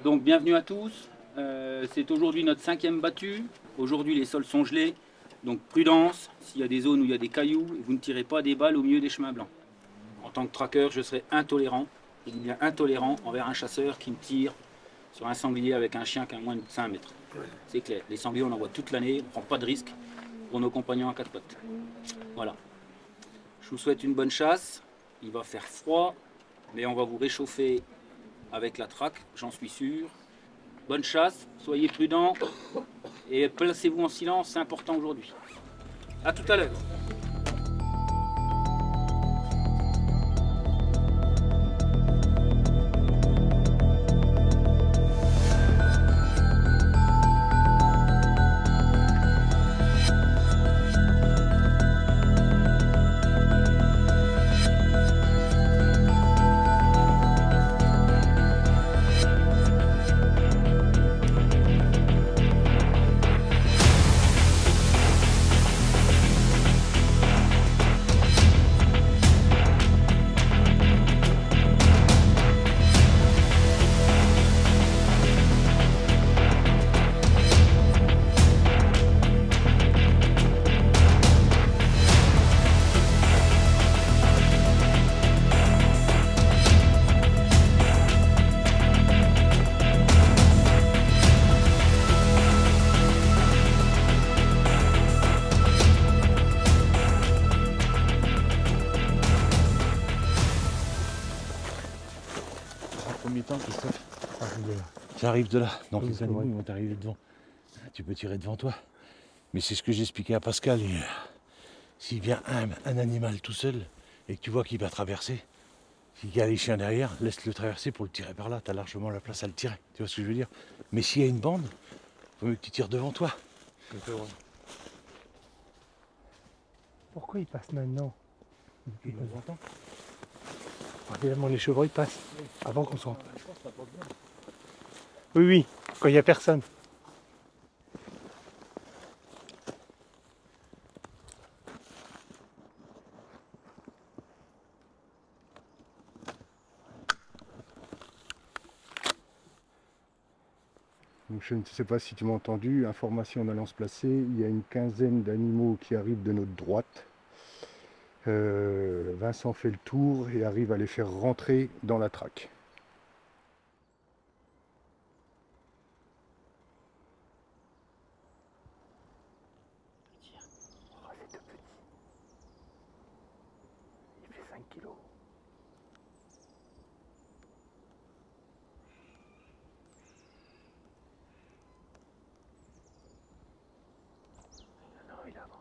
Donc bienvenue à tous, c'est aujourd'hui notre 5e battue. Aujourd'hui les sols sont gelés, donc prudence, s'il y a des zones où il y a des cailloux, vous ne tirez pas des balles au milieu des chemins blancs. En tant que traqueur, je serai intolérant, je dis bien intolérant envers un chasseur qui me tire sur un sanglier avec un chien qui a moins de 5 mètres. C'est clair, les sangliers on en voit toute l'année, on ne prend pas de risque pour nos compagnons à 4 pattes. Voilà. Je vous souhaite une bonne chasse, il va faire froid, mais on va vous réchauffer avec la traque, j'en suis sûr. Bonne chasse, soyez prudents et placez-vous en silence, c'est important aujourd'hui. A tout à l'heure. Premier temps, Christophe, j'arrive de là, donc les animaux ils vont t'arriver devant. Tu peux tirer devant toi. Mais c'est ce que j'expliquais à Pascal. S'il vient un animal tout seul et que tu vois qu'il va traverser, s'il y a les chiens derrière, laisse-le traverser pour le tirer par là. Tu as largement la place à le tirer. Tu vois ce que je veux dire? Mais s'il y a une bande, il faut mieux que tu tires devant toi. Pourquoi il passe maintenant? Évidemment, les chevreuils passent avant qu'on s'en... Oui, oui, quand il n'y a personne. Donc, je ne sais pas si tu m'as entendu, information en allant se placer, il y a une quinzaine d'animaux qui arrivent de notre droite. Vincent fait le tour et arrive à les faire rentrer dans la traque. Oh, c'est tout petit. Il fait 5 kilos. Non, il avance.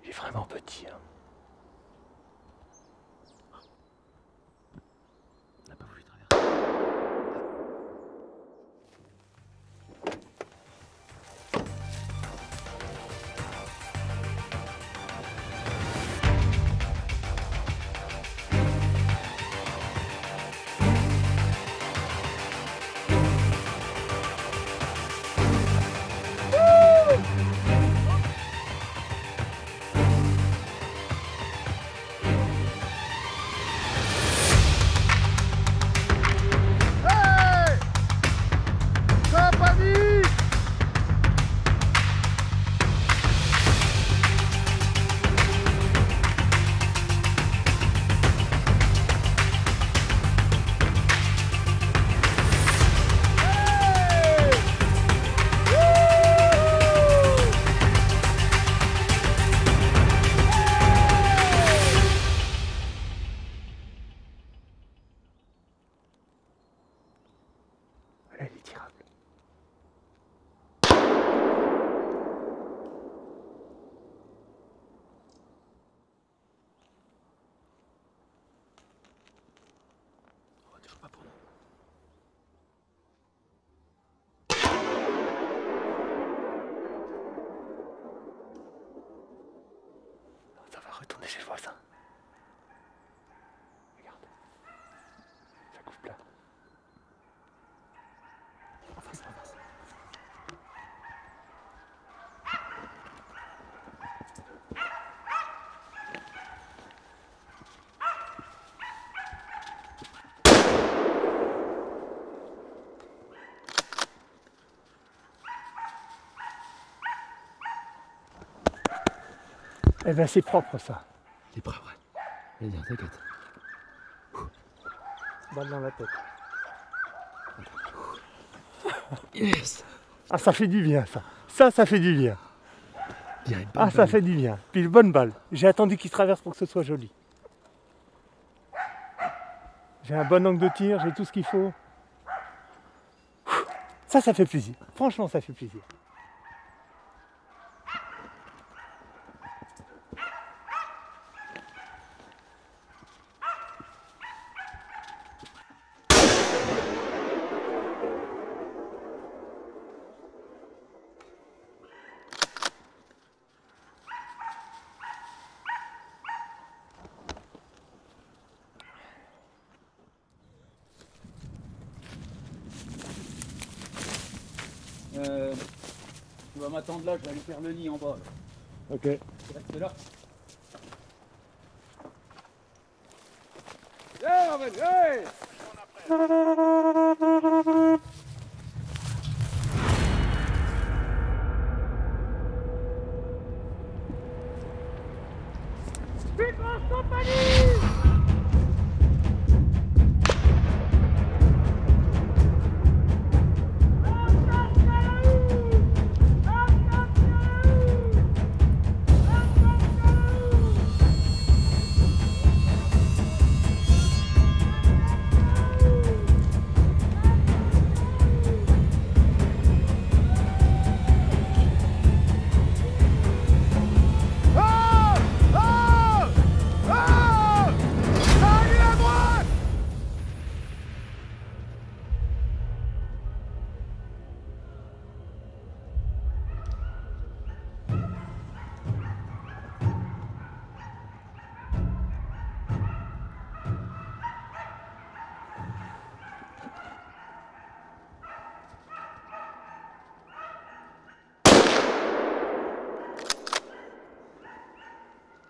Il est vraiment petit, hein. On n'a pas voulu traverser. Là, il est tirable. On va toujours pas prendre. Ça va retourner chez le voisin. Regarde. Ça coupe là. Eh ben c'est propre ça. T'es prêt, ouais. Allez, viens, t'inquiète. Balle dans la tête. Yes. Ah ça fait du bien ça. Ça fait du bien. Ah ça fait du bien. Puis une bonne balle. J'ai attendu qu'il traverse pour que ce soit joli. J'ai un bon angle de tir, j'ai tout ce qu'il faut. Ça fait plaisir. Franchement ça fait plaisir. Tu vas m'attendre là, je vais aller faire le nid en bas. Là. Ok. Tu restes là.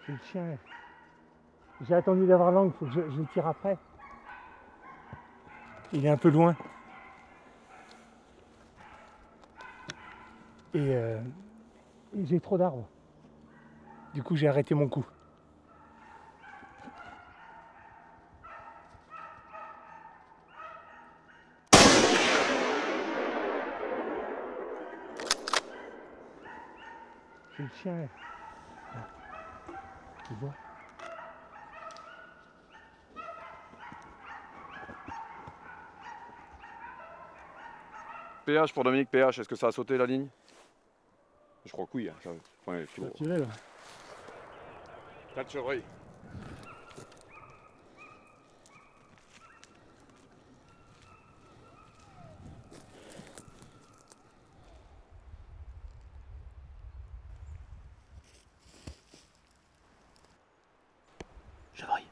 C'est le chien. J'ai attendu d'avoir l'angle, il faut que je le tire après. Il est un peu loin. Et j'ai trop d'arbres. Du coup j'ai arrêté mon coup. C'est le chien. Tu vois ? PH pour Dominique, PH, est-ce que ça a sauté la ligne? Je crois que oui. Hein. Ouais, Tu vas tirer là. 4 chevreuils. Chevreuil.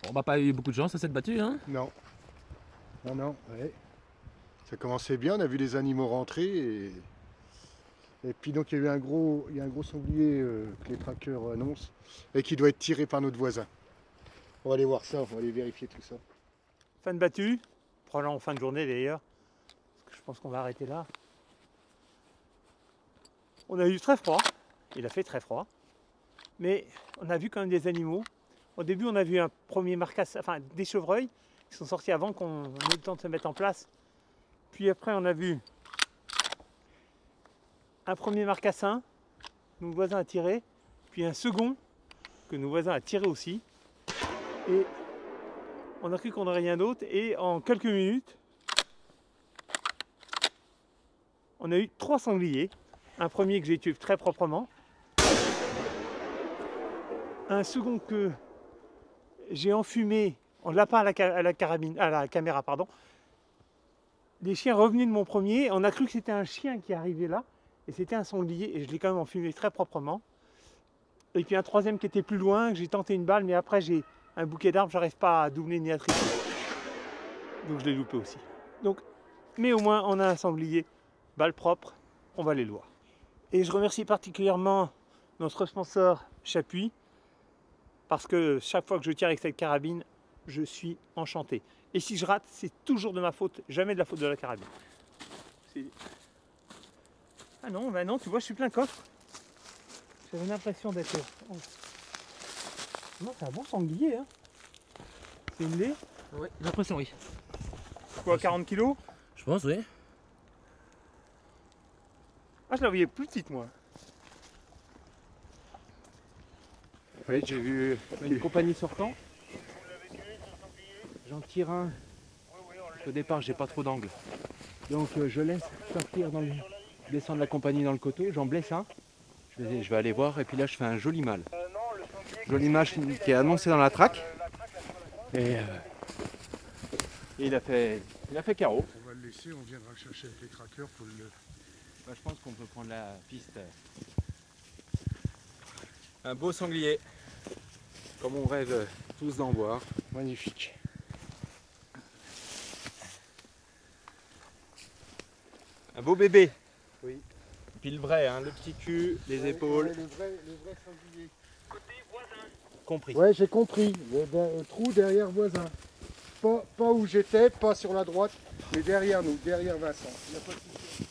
On n'a pas eu beaucoup de chance à cette battue, hein? Non. Non, ouais. Ça commençait bien, on a vu les animaux rentrer et puis donc il y a eu un gros sanglier que les trackers annoncent et qui doit être tiré par notre voisin. On va aller voir ça, on va aller vérifier tout ça. Fin de battue, probablement en fin de journée d'ailleurs. Je pense qu'on va arrêter là. On a eu très froid, il a fait très froid, mais on a vu quand même des animaux. Au début, on a vu un premier marcasse, enfin des chevreuils qui sont sortis avant qu'on ait eu le temps de se mettre en place. Puis après, on a vu un premier marcassin que nos voisins a tiré, puis un second que nos voisins a tiré aussi. Et on a cru qu'on n'aurait rien d'autre, et en quelques minutes, on a eu 3 sangliers. Un premier que j'ai tué très proprement, un second que j'ai enfumé en lapin à la caméra, pardon. Les chiens revenaient de mon premier, on a cru que c'était un chien qui arrivait là, et c'était un sanglier, et je l'ai quand même enfumé très proprement. Et puis un troisième qui était plus loin, que j'ai tenté une balle, mais après j'ai un bouquet d'arbres, j'arrive pas à doubler ni à tripler. Donc je l'ai loupé aussi. Donc, mais au moins on a un sanglier, balle propre, on va les lois. Et je remercie particulièrement notre sponsor Chapuis, parce que chaque fois que je tire avec cette carabine, je suis enchanté. Et si je rate, c'est toujours de ma faute, jamais de la faute de la carabine. Ah non, bah non, tu vois, je suis plein coffre. J'avais l'impression d'être... Oh. Non, c'est un bon sanglier, hein. C'est une lait. Oui, j'ai l'impression, oui. Quoi, 40 kilos? Je pense, oui. Ah, je la voyais plus petite, moi. Oui, j'ai vu une compagnie sortant. J'en tire un. Au départ, j'ai pas trop d'angle. Donc je laisse sortir descendre la compagnie dans le coteau, j'en blesse un. Je vais aller voir et puis là je fais un joli mâle. Joli mâle qui est annoncé dans la traque. Et il a fait carreau. On va le laisser, on viendra chercher avec les trackers pour le... Bah, je pense qu'on peut prendre la piste. Un beau sanglier, comme on rêve tous d'en voir. Magnifique. Un beau bébé. Oui. Puis le vrai, hein, le petit cul, les épaules. Ouais, le vrai sanglier. Compris. Ouais, j'ai compris. Le trou derrière voisin. Pas où j'étais, pas sur la droite, mais derrière nous, derrière Vincent. Il n'y a pas de souci.